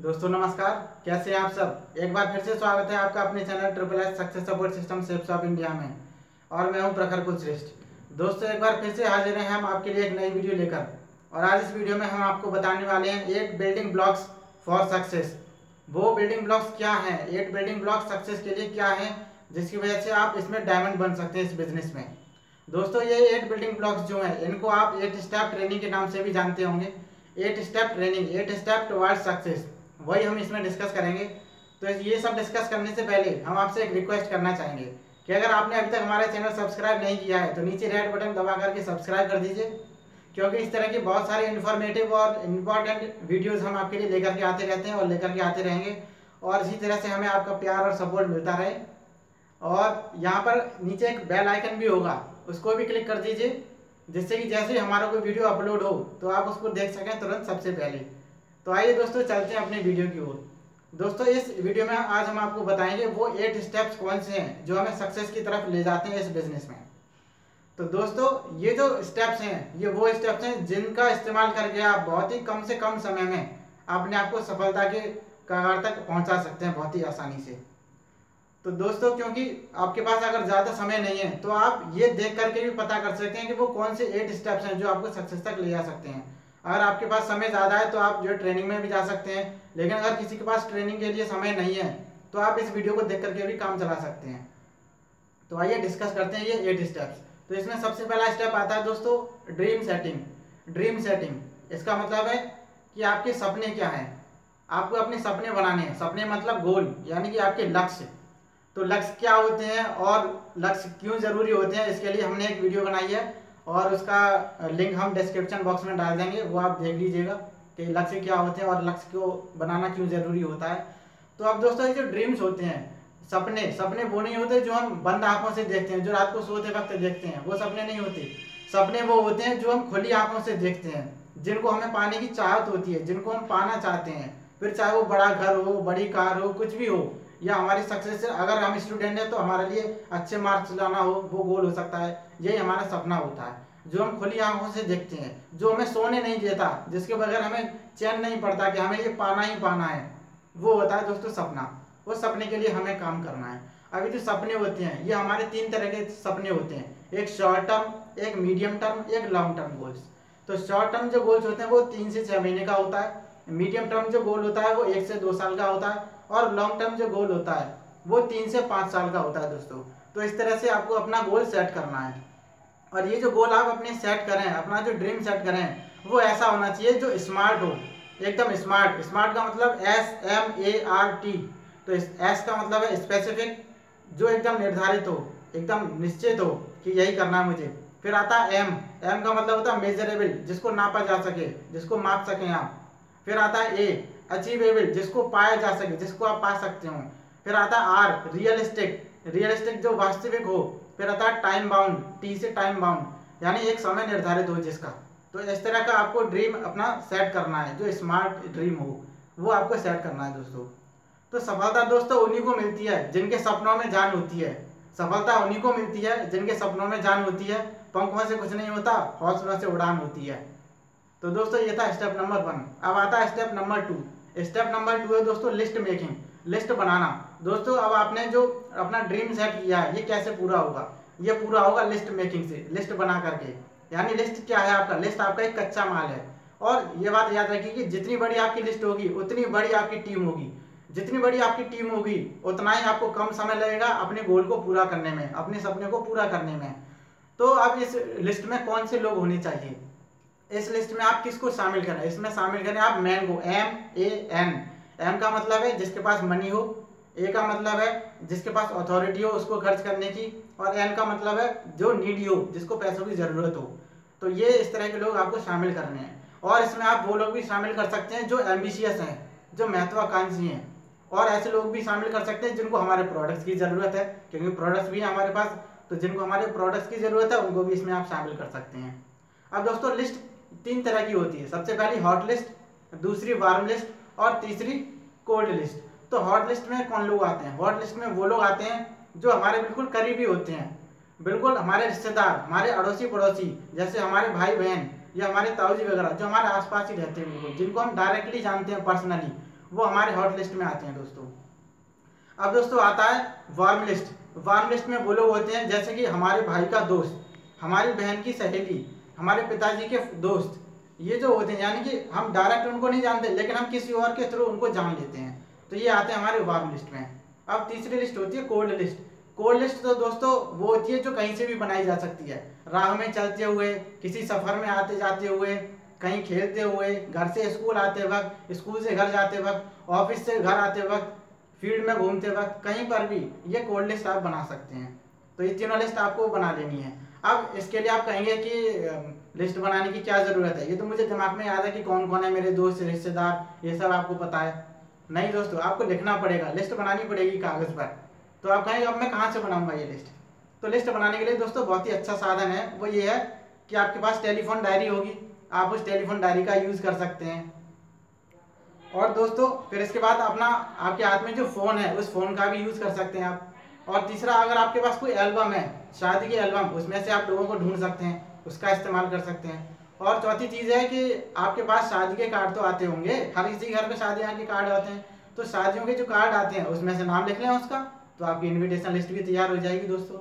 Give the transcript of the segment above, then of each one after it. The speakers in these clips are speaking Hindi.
दोस्तों नमस्कार, कैसे हैं आप सब। एक बार फिर से स्वागत है आपका अपने channel triple S success support system safes of India में। और मैं हूं प्रखर कुलश्रेष्ठ। दोस्तों एक बार फिर से हाजिर हैं हम आपके लिए एक नई वीडियो लेकर। और आज इस वीडियो में हम आपको बताने वाले हैं 8 बिल्डिंग ब्लॉक्स फॉर सक्सेस। वो बिल्डिंग ब्लॉक्स क्या हैं, 8 बिल्डिंग ब्लॉक्स सक्सेस के लिए क्या हैं, जिसकी वजह से आप इसमें डायमंड बन सकते हैं इस बिजनेस में। दोस्तों ये 8 बिल्डिंग ब्लॉक्स जो हैं इनको आप 8 स्टेप ट्रेनिंग के नाम से भी जानते होंगे। 8 step training, 8 step towards success, वही हम इसमें डिस्कस करेंगे। तो ये सब डिस्कस करने से पहले हम आपसे एक रिक्वेस्ट करना चाहेंगे कि अगर आपने अभी तक हमारा चैनल सब्सक्राइब नहीं किया है तो नीचे रेड बटन दबा करके सब्सक्राइब कर दीजिए, क्योंकि इस तरह की बहुत सारे इन्फॉर्मेटिव और इम्पॉर्टेंट वीडियोस हम आपके लिए लेकर के आते रहते हैं और लेकर के आते रहेंगे। और इसी तरह से हमें आपका प्यार और सपोर्ट मिलता रहे। और यहाँ पर नीचे एक बेल आइकन भी होगा, उसको भी क्लिक कर दीजिए, जिससे कि जैसे ही हमारा कोई वीडियो अपलोड हो तो आप उसको देख सकें तुरंत सबसे पहले। तो आइए दोस्तों चलते हैं अपने वीडियो की ओर। दोस्तों इस वीडियो में आज हम आपको बताएंगे वो 8 स्टेप्स कौन से हैं जो हमें सक्सेस की तरफ ले जाते हैं इस बिजनेस में। तो दोस्तों ये जो स्टेप्स हैं ये वो स्टेप्स हैं जिनका इस्तेमाल करके आप बहुत ही कम से कम समय में अपने आप को सफलता के कगार तक पहुंचा सकते हैं बहुत ही आसानी से। तो दोस्तों क्योंकि आपके पास अगर ज़्यादा समय नहीं है तो आप ये देख करके भी पता कर सकते हैं कि वो कौन से 8 स्टेप्स हैं जो आपको सक्सेस तक ले जा सकते हैं। अगर आपके पास समय ज़्यादा है तो आप जो ट्रेनिंग में भी जा सकते हैं, लेकिन अगर किसी के पास ट्रेनिंग के लिए समय नहीं है तो आप इस वीडियो को देख करके भी काम चला सकते हैं। तो आइए डिस्कस करते हैं ये 8 स्टेप्स। तो इसमें सबसे पहला स्टेप आता है दोस्तों ड्रीम सेटिंग। ड्रीम सेटिंग इसका मतलब है कि आपके सपने क्या हैं, आपको अपने सपने बनाने हैं। सपने मतलब गोल, यानी कि आपके लक्ष्य। तो लक्ष्य क्या होते हैं और लक्ष्य क्यों जरूरी होते हैं, इसके लिए हमने एक वीडियो बनाई है और उसका लिंक हम डिस्क्रिप्शन बॉक्स में डाल देंगे, वो आप देख लीजिएगा कि लक्ष्य क्या होते हैं और लक्ष्य को बनाना क्यों जरूरी होता है। तो अब दोस्तों ये जो ड्रीम्स होते हैं, सपने, सपने वो नहीं होते जो हम बंद आंखों से देखते हैं, जो रात को सोते वक्त देखते हैं, वो सपने नहीं होते। सपने वो होते हैं जो हम खुली आंखों से देखते हैं, जिनको हमें पाने की चाहत होती है, जिनको हम पाना चाहते हैं। फिर चाहे वो बड़ा घर हो, बड़ी कार हो, कुछ भी हो, या हमारी सक्सेस, अगर हम स्टूडेंट हैं तो हमारे लिए अच्छे मार्क्स लाना हो, वो गोल हो सकता है। यही हमारा सपना होता है जो हम खुली आंखों से देखते हैं, जो हमें सोने नहीं देता, जिसके बगैर हमें चैन नहीं पड़ता कि हमें ये पाना ही पाना है, वो होता है दोस्तों सपना। वो सपने के लिए हमें काम करना है। अभी जो सपने होते हैं ये हमारे 3 तरह के सपने होते हैं, एक शॉर्ट टर्म, एक मीडियम टर्म, एक लॉन्ग टर्म गोल्स। तो शॉर्ट टर्म जो गोल्स होते हैं वो 3 से 6 महीने का होता है, मीडियम टर्म जो गोल होता है वो 1 से 2 साल का होता है, और लॉन्ग टर्म जो गोल होता है वो 3 से 5 साल का होता है दोस्तों। तो इस तरह से आपको अपना गोल सेट करना है। और ये जो गोल आप अपने सेट करें, अपना जो ड्रीम सेट करें, वो ऐसा होना चाहिए जो स्मार्ट हो, एकदम स्मार्ट। स्मार्ट का मतलब SMART। तो एस का मतलब है स्पेसिफिक, जो एकदम निर्धारित हो, एकदम निश्चित हो कि यही करना है मुझे। फिर आता है एम का मतलब होता है मेजरेबल, जिसको नापा जा सके, जिसको माप सकें आप। फिर आता है ए अचीवेबल, जिसको पाया जा सके, जिसको आप पा सकते हो। फिर आता है आर रियलिस्टिक, जो वास्तविक हो। फिर आता है टाइम बाउंड, टी से टाइम बाउंड, यानी एक समय निर्धारित हो जिसका। तो इस तरह का आपको ड्रीम अपना सेट करना है, जो स्मार्ट ड्रीम हो वो आपको सेट करना है दोस्तों। तो सफलता दोस्तों उन्हीं को मिलती है जिनके सपनों में जान होती है। सफलता उन्हीं को मिलती है जिनके सपनों में जान होती है। पंखों से कुछ नहीं होता, हौसलों से उड़ान होती है। तो दोस्तों ये था स्टेप नंबर 1। अब आता है स्टेप नंबर 2। स्टेप नंबर 2 है दोस्तों लिस्ट मेकिंग, लिस्ट बनाना। दोस्तों अब आपने जो अपना ड्रीम सेट किया है ये कैसे पूरा होगा, ये पूरा होगा लिस्ट मेकिंग से, लिस्ट बना करके। यानी लिस्ट क्या है आपका, लिस्ट आपका एक कच्चा माल है। और ये बात याद रखिए कि जितनी बड़ी आपकी लिस्ट होगी उतनी बड़ी आपकी टीम होगी। जितनी बड़ी आपकी टीम होगी उतना ही आपको कम समय लगेगा अपने गोल को पूरा करने में, अपने सपने को पूरा करने में। तो अब इस लिस्ट में कौन से लोग होने चाहिए, इस लिस्ट में आप किसको शामिल करें, इसमें शामिल करें आप मैन को, MAN। एम का मतलब है जिसके पास मनी हो, ए का मतलब है जिसके पास अथॉरिटी हो उसको खर्च करने की, और एन का मतलब है जो नीडी हो, जिसको पैसों की जरूरत हो। तो ये इस तरह के लोग आपको शामिल करने हैं। और इसमें आप वो लोग भी शामिल कर सकते हैं जो एम्बिशियस हैं, जो महत्वाकांक्षी हैं। और ऐसे लोग भी शामिल कर सकते हैं जिनको हमारे प्रोडक्ट्स की जरूरत है, क्योंकि प्रोडक्ट्स भी है हमारे पास। तो जिनको हमारे प्रोडक्ट्स की जरूरत है उनको भी इसमें आप शामिल कर सकते हैं। अब दोस्तों लिस्ट 3 तरह की होती है। सबसे पहली हॉट लिस्ट, दूसरी वार्म लिस्ट, और तीसरी कोल्ड लिस्ट। तो हॉट लिस्ट में कौन लोग आते हैं, हॉट लिस्ट में वो लोग आते हैं जो हमारे बिल्कुल करीबी होते हैं, बिल्कुल हमारे रिश्तेदार, हमारे अड़ोसी पड़ोसी, जैसे हमारे भाई बहन या हमारे ताऊजी वगैरह, जो हमारे आसपास ही रहते हैं, बिल्कुल जिनको हम डायरेक्टली जानते हैं पर्सनली, वो हमारे हॉट लिस्ट में आते हैं दोस्तों। अब दोस्तों आता है वार्म लिस्ट। वार्म लिस्ट में वो लोग होते हैं जैसे कि हमारे भाई का दोस्त, हमारी बहन की सहेली, हमारे पिताजी के दोस्त, ये जो होते हैं, यानी कि हम डायरेक्ट उनको नहीं जानते लेकिन हम किसी और के थ्रू उनको जान लेते हैं, तो ये आते हैं हमारे वार्म लिस्ट में। अब तीसरी लिस्ट होती है कोल्ड लिस्ट। कोल्ड लिस्ट तो दोस्तों वो होती है जो कहीं से भी बनाई जा सकती है, राह में चलते हुए, किसी सफर में आते जाते हुए, कहीं खेलते हुए, घर से स्कूल आते वक्त, स्कूल से घर जाते वक्त, ऑफिस से घर आते वक्त, फील्ड में घूमते वक्त, कहीं पर भी ये कोल्ड लिस्ट आप बना सकते हैं। तो ये तीनों लिस्ट आपको बना लेनी है। अब इसके लिए आप कहेंगे कि लिस्ट बनाने की क्या ज़रूरत है, ये तो मुझे दिमाग में याद है कि कौन कौन है मेरे दोस्त रिश्तेदार, ये सब आपको पता है। नहीं दोस्तों, आपको लिखना पड़ेगा, लिस्ट बनानी पड़ेगी कागज़ पर। तो आप कहेंगे अब मैं कहाँ से बनाऊंगा ये लिस्ट। तो लिस्ट बनाने के लिए दोस्तों बहुत ही अच्छा साधन है, वो ये है कि आपके पास टेलीफोन डायरी होगी, आप उस टेलीफोन डायरी का यूज़ कर सकते हैं। और दोस्तों फिर इसके बाद अपना आपके हाथ में जो फ़ोन है उस फ़ोन का भी यूज़ कर सकते हैं आप। और तीसरा, अगर आपके पास कोई एल्बम है, शादी की एल्बम, उसमें से आप लोगों को ढूंढ सकते हैं, उसका इस्तेमाल कर सकते हैं। और चौथी चीज़ है कि आपके पास शादी के कार्ड तो आते होंगे, हर किसी घर में शादियाँ के कार्ड आते हैं, तो शादियों के जो कार्ड आते हैं उसमें से नाम लिख लें उसका, तो आपकी इन्विटेशन लिस्ट भी तैयार हो जाएगी दोस्तों।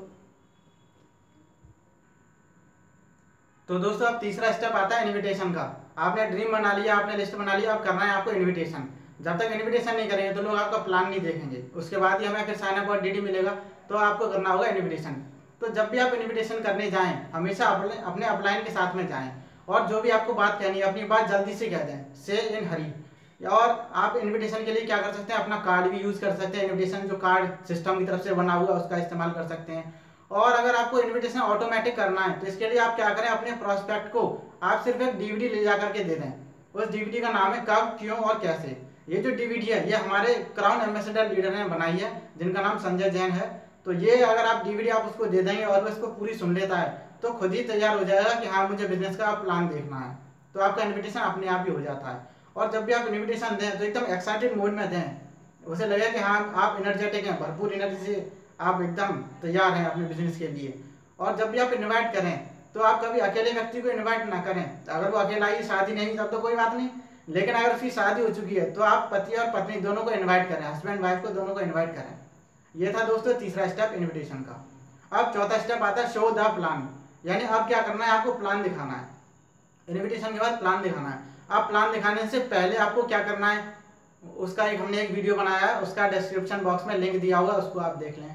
तो दोस्तों अब तीसरा स्टेप आता है इनविटेशन का। आपने ड्रीम बना लिया, आपने लिस्ट बना लिया, अब करना है आपको इनविटेशन। जब तक इनविटेशन नहीं करेंगे तो लोग आपका प्लान नहीं देखेंगे, उसके बाद ही हमें फिर साइन अप और डीडी मिलेगा, तो आपको करना होगा इनविटेशन। तो जब भी आप इनविटेशन करने जाएं, हमेशा अपने अपलाइन के साथ में जाएं, और जो भी आपको बात कहनी है अपनी बात जल्दी से कह दें, से इन हरी। और आप इनविटेशन के लिए क्या कर सकते हैं, अपना कार्ड भी यूज़ कर सकते हैं, इनविटेशन जो कार्ड सिस्टम की तरफ से बना हुआ उसका इस्तेमाल कर सकते हैं। और अगर आपको इनविटेशन ऑटोमेटिक करना है तो इसके लिए आप क्या करें, अपने प्रोस्पेक्ट को आप सिर्फ एक डीवीडी ले जा करके दे दें। उस डीवीडी का नाम है कब, क्यों और कैसे। ये जो डीवीडी है ये हमारे क्राउन एम्बेसडर लीडर ने बनाई है, जिनका नाम संजय जैन है। तो ये अगर आप डीवीडी आप उसको दे देंगे और वो इसको पूरी सुन लेता है तो खुद ही तैयार हो जाएगा कि हाँ मुझे बिजनेस का प्लान देखना है, तो आपका इन्विटेशन अपने आप ही हो जाता है। और जब भी आप इन्विटेशन दें तो एकदम एक्साइटेड मोड में दें, उसे लगे कि हाँ आप एनर्जेटिक हैं, भरपूर एनर्जी से आप एकदम तैयार हैं अपने बिजनेस के लिए। और जब भी आप इनवाइट करें तो आप कभी अकेले व्यक्ति को इनवाइट ना करें। अगर वो अकेला ही, शादी नहीं तब तो कोई बात नहीं, लेकिन अगर उसकी शादी हो चुकी है तो आप पति और पत्नी दोनों को इनवाइट करें, हस्बैंड वाइफ को दोनों को इनवाइट करें। ये था दोस्तों तीसरा स्टेप इन्विटेशन का। अब चौथा स्टेप आता है शो द प्लान, यानी अब क्या करना है, आपको प्लान दिखाना है। इन्विटेशन के बाद प्लान दिखाना है। अब प्लान दिखाने से पहले आपको क्या करना है, उसका हमने एक वीडियो बनाया है, उसका डिस्क्रिप्शन बॉक्स में लिंक दिया होगा, उसको आप देख लें।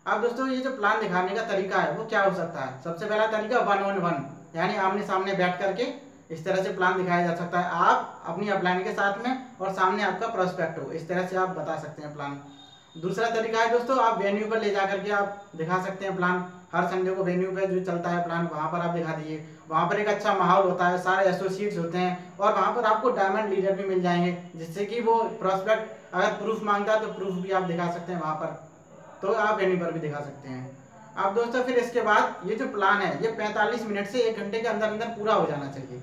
अब दोस्तों ये जो प्लान दिखाने का तरीका है वो क्या हो सकता है, सबसे पहला तरीका 1-on-1, यानी आमने सामने बैठ करके इस तरह से प्लान दिखाया जा सकता है। आप अपनी अपलाइन के साथ में और सामने आपका प्रोस्पेक्ट हो, इस तरह से आप बता सकते हैं प्लान। दूसरा तरीका है दोस्तों, आप वेन्यू पर ले जा करके आप दिखा सकते हैं प्लान। हर संडे को वेन्यू पे जो चलता है प्लान, वहाँ पर आप दिखा दीजिए। वहाँ पर एक अच्छा माहौल होता है, सारे एसोसिएट्स होते हैं, और वहाँ पर आपको डायमंड लीडर भी मिल जाएंगे, जिससे कि वो प्रोस्पेक्ट अगर प्रूफ मांगता है तो प्रूफ भी आप दिखा सकते हैं वहाँ पर, तो आप वेन्यू पर भी दिखा सकते हैं। अब दोस्तों फिर इसके बाद ये जो प्लान है ये 45 मिनट से 1 घंटे के अंदर अंदर पूरा हो जाना चाहिए।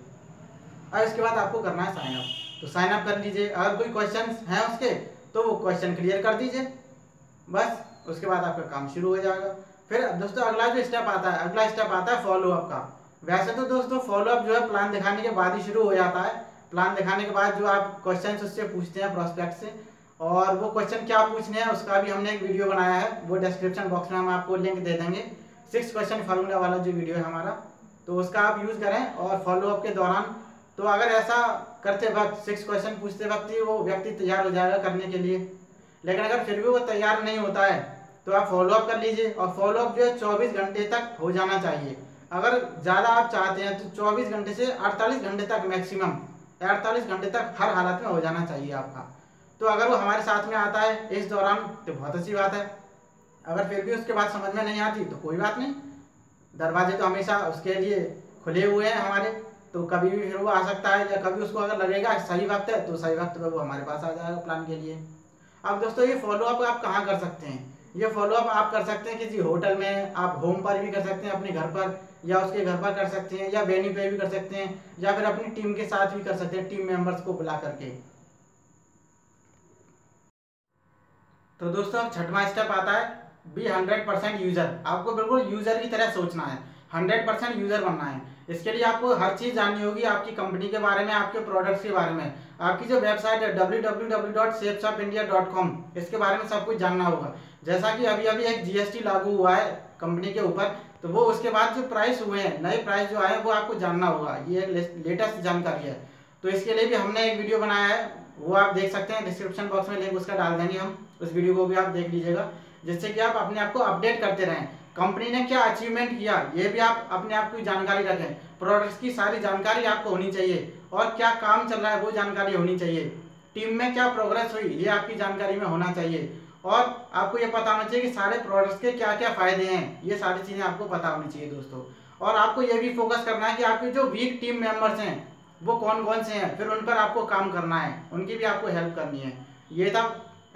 अब इसके बाद आपको करना है साइन अप, तो साइन अप कर लीजिए। अगर कोई क्वेश्चन है उसके तो वो क्वेश्चन क्लियर कर दीजिए, बस उसके बाद आपका काम शुरू हो जाएगा। फिर दोस्तों अगला जो स्टेप आता है, अगला स्टेप आता है फॉलोअप का। वैसे तो दोस्तों फॉलोअप जो है प्लान दिखाने के बाद ही शुरू हो जाता है। प्लान दिखाने के बाद जो आप क्वेश्चन उससे पूछते हैं प्रोस्पेक्ट से, और वो क्वेश्चन क्या पूछने हैं उसका भी हमने एक वीडियो बनाया है, वो डिस्क्रिप्शन बॉक्स में हम आपको लिंक दे देंगे। 6 क्वेश्चन फार्मूला वाला जो वीडियो है हमारा, तो उसका आप यूज़ करें। और फॉलोअप के दौरान तो अगर ऐसा करते वक्त 6 क्वेश्चन पूछते वक्त ही वो व्यक्ति तैयार हो जाएगा करने के लिए, लेकिन अगर फिर भी वो तैयार नहीं होता है तो आप फॉलोअप कर लीजिए। और फॉलोअप जो है 24 घंटे तक हो जाना चाहिए। अगर ज़्यादा आप चाहते हैं तो 24 घंटे से 48 घंटे तक, मैक्सिमम 48 घंटे तक हर हालत में हो जाना चाहिए आपका। तो अगर वो हमारे साथ में आता है इस दौरान तो बहुत अच्छी बात है, अगर फिर भी उसके बाद समझ में नहीं आती तो कोई बात नहीं, दरवाजे तो हमेशा उसके लिए खुले हुए हैं हमारे, तो कभी भी फिर वो आ सकता है, या कभी उसको अगर लगेगा सही वक्त है तो सही वक्त पर वो हमारे पास आ जाएगा प्लान के लिए। अब दोस्तों ये फॉलोअप आप कहाँ कर सकते हैं, ये फॉलोअप आप कर सकते हैं किसी होटल में, आप होम पर भी कर सकते हैं अपने घर पर, या उसके घर पर कर सकते हैं, या वेन्यू पे भी कर सकते हैं, या फिर अपनी टीम के साथ भी कर सकते हैं, टीम मेंबर्स को बुला करके। तो दोस्तों अब छठवां स्टेप आता है बी 100% यूजर। आपको बिल्कुल यूजर की तरह सोचना है, 100% यूजर बनना है। इसके लिए आपको हर चीज़ जाननी होगी, आपकी कंपनी के बारे में, आपके प्रोडक्ट्स के बारे में, आपकी जो वेबसाइट है www.shapesofindia.com, इसके बारे में सब कुछ जानना होगा। जैसा कि अभी अभी एक GST लागू हुआ है कंपनी के ऊपर, तो वो उसके बाद जो प्राइस हुए हैं, नए प्राइस जो आए, वो आपको जानना होगा। ये लेटेस्ट जानकारी है। तो इसके लिए भी हमने एक वीडियो बनाया है, वो आप देख सकते हैं, डिस्क्रिप्शन बॉक्स में लिंक उसका डाल देंगे हम, उस वीडियो को भी आप देख लीजिएगा, जिससे कि आप अपने आप को अपडेट करते रहें। कंपनी ने क्या अचीवमेंट किया, ये भी आप अपने आप की जानकारी रखें। प्रोडक्ट्स की सारी जानकारी आपको होनी चाहिए, और क्या काम चल रहा है वो जानकारी होनी चाहिए। टीम में क्या प्रोग्रेस हुई, ये आपकी जानकारी में होना चाहिए। और आपको ये पता होना चाहिए कि सारे प्रोडक्ट्स के क्या क्या फायदे हैं, ये सारी चीज़ें आपको पता होनी चाहिए दोस्तों। और आपको ये भी फोकस करना है कि आपके जो वीक टीम मेंबर्स हैं वो कौन कौन से हैं, फिर उन पर आपको काम करना है, उनकी भी आपको हेल्प करनी है। ये था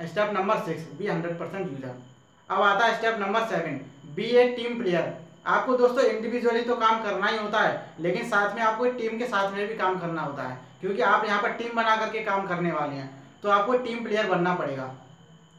स्टेप नंबर 6, बी 100% यूजर। अब आता है स्टेप नंबर 7, बी ए टीम प्लेयर। आपको दोस्तों इंडिविजुअली तो काम करना ही होता है, लेकिन साथ में आपको टीम के साथ में भी काम करना होता है, क्योंकि आप यहाँ पर टीम बना करके काम करने वाले हैं। तो आपको टीम प्लेयर बनना पड़ेगा,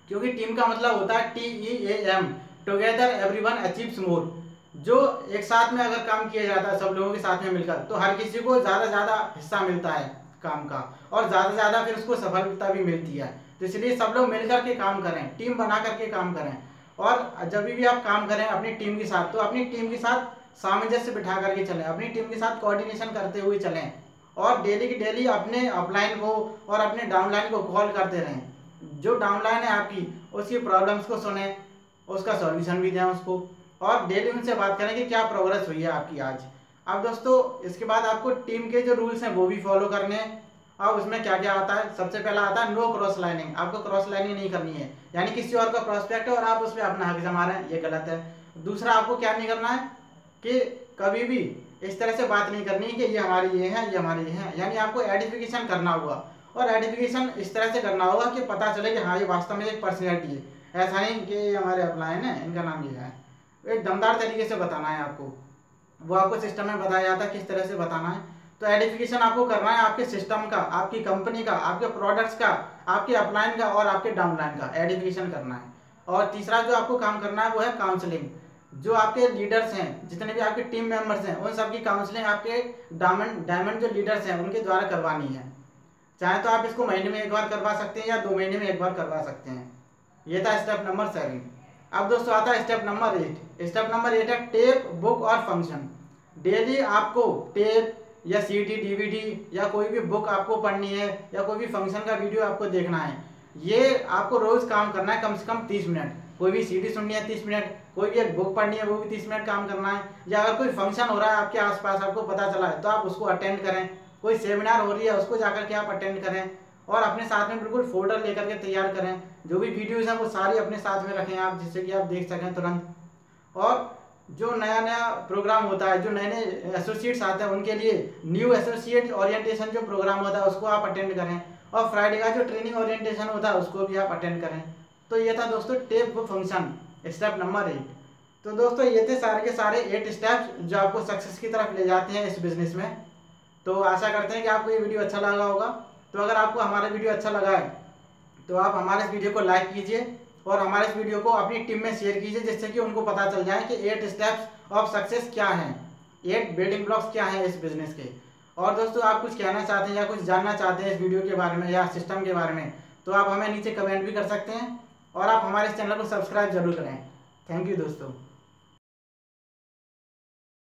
क्योंकि टीम का मतलब होता है TEAM, टुगेदर एवरीवन अचीव्स मोर। जो एक साथ में अगर काम किया जाता है सब लोगों के साथ में मिलकर, तो हर किसी को ज़्यादा से ज़्यादा हिस्सा मिलता है काम का, और ज़्यादा से ज़्यादा फिर उसको सफलता भी मिलती है। तो इसलिए सब लोग मिलकर के काम करें, टीम बना करके काम करें। और जब भी आप काम करें अपनी टीम के साथ, तो अपनी टीम के साथ सामंजस्य बिठा करके चलें, अपनी टीम के साथ कोऑर्डिनेशन करते हुए चलें, और डेली की डेली अपने अपलाइन को और अपने डाउनलाइन को कॉल करते रहें। जो डाउनलाइन है आपकी, उसकी प्रॉब्लम्स को सुने, उसका सॉल्यूशन भी दें उसको, और डेली उनसे बात करें कि क्या प्रोग्रेस हुई है आपकी आज। अब दोस्तों इसके बाद आपको टीम के जो रूल्स हैं वो भी फॉलो करने हैं। अब उसमें क्या क्या आता है, सबसे पहला आता है नो क्रॉस लाइनिंग। आपको क्रॉस लाइनिंग नहीं करनी है, यानी किसी और का प्रॉस्पेक्ट है और आप उस पर अपना हक जमा रहे हैं, ये गलत है। दूसरा, आपको क्या नहीं करना है कि कभी भी इस तरह से बात नहीं करनी है कि ये हमारी ये है, ये हमारी ये है, यानी आपको आइडेंटिफिकेशन करना होगा। और आइडेंटिफिकेशन इस तरह से करना होगा कि पता चले कि हाँ ये वास्तव में एक पर्सनैलिटी है, ऐसा नहीं कि ये हमारे अपलाइन है, इनका नाम ये है। एक दमदार तरीके से बताना है आपको, वो आपको सिस्टम में बताया जाता है किस तरह से बताना है। तो आइडेंटिफिकेशन आपको करना है आपके सिस्टम का, आपकी कंपनी का, आपके प्रोडक्ट्स का, आपके अपलाइन का और आपके डाउनलाइन का आइडेंटिफिकेशन करना है। और तीसरा जो आपको काम करना है वो है काउंसलिंग। जो आपके लीडर्स हैं, जितने भी आपके टीम मेंबर्स हैं, उन सबकी काउंसलिंग आपके डायमंड जो लीडर्स हैं उनके द्वारा करवानी है। चाहे तो आप इसको महीने में एक बार करवा सकते हैं या 2 महीने में एक बार करवा सकते हैं। ये था स्टेप नंबर 7। अब दोस्तों आता है स्टेप नंबर 8। स्टेप नंबर 8 है टेप, बुक और फंक्शन। डेली आपको टेप या CD, DVD या कोई भी बुक आपको पढ़नी है, या कोई भी फंक्शन का वीडियो आपको देखना है। ये आपको रोज काम करना है, कम से कम 30 मिनट। कोई भी CD सुननी है 30 मिनट, कोई भी एक बुक पढ़नी है वो भी 30 मिनट काम करना है। या अगर कोई फंक्शन हो रहा है आपके आसपास, आपको पता चला है, तो आप उसको अटेंड करें। कोई सेमिनार हो रही है उसको जाकर के आप अटेंड करें, और अपने साथ में बिल्कुल फोल्डर लेकर के तैयार करें। जो भी वीडियोस हैं वो सारी अपने साथ में रखें आप, जिससे कि आप देख सकें तुरंत। और जो नया नया प्रोग्राम होता है, जो नए नए एसोसिएट्स आते हैं, उनके लिए न्यू एसोसिएट ओरिएंटेशन जो प्रोग्राम होता है उसको आप अटेंड करें। और फ्राइडे का जो ट्रेनिंग ओरिएंटेशन होता है उसको भी आप अटेंड करें। तो ये था दोस्तों tape, book, function, step number 8। तो दोस्तों ये थे सारे के सारे 8 स्टेप्स जो आपको सक्सेस की तरफ ले जाते हैं इस बिजनेस में। तो आशा करते हैं कि आपको ये वीडियो अच्छा लगा होगा। तो अगर आपको हमारा वीडियो अच्छा लगा है तो आप हमारे इस वीडियो को लाइक कीजिए, और हमारे इस वीडियो को अपनी टीम में शेयर कीजिए, जिससे कि उनको पता चल जाए कि 8 स्टेप्स ऑफ सक्सेस क्या हैं, 8 बिल्डिंग ब्लॉक्स क्या हैं इस बिजनेस के। और दोस्तों आप कुछ कहना चाहते हैं या कुछ जानना चाहते हैं इस वीडियो के बारे में या सिस्टम के बारे में, तो आप हमें नीचे कमेंट भी कर सकते हैं, और आप हमारे इस चैनल को सब्सक्राइब जरूर करें। थैंक यू दोस्तों।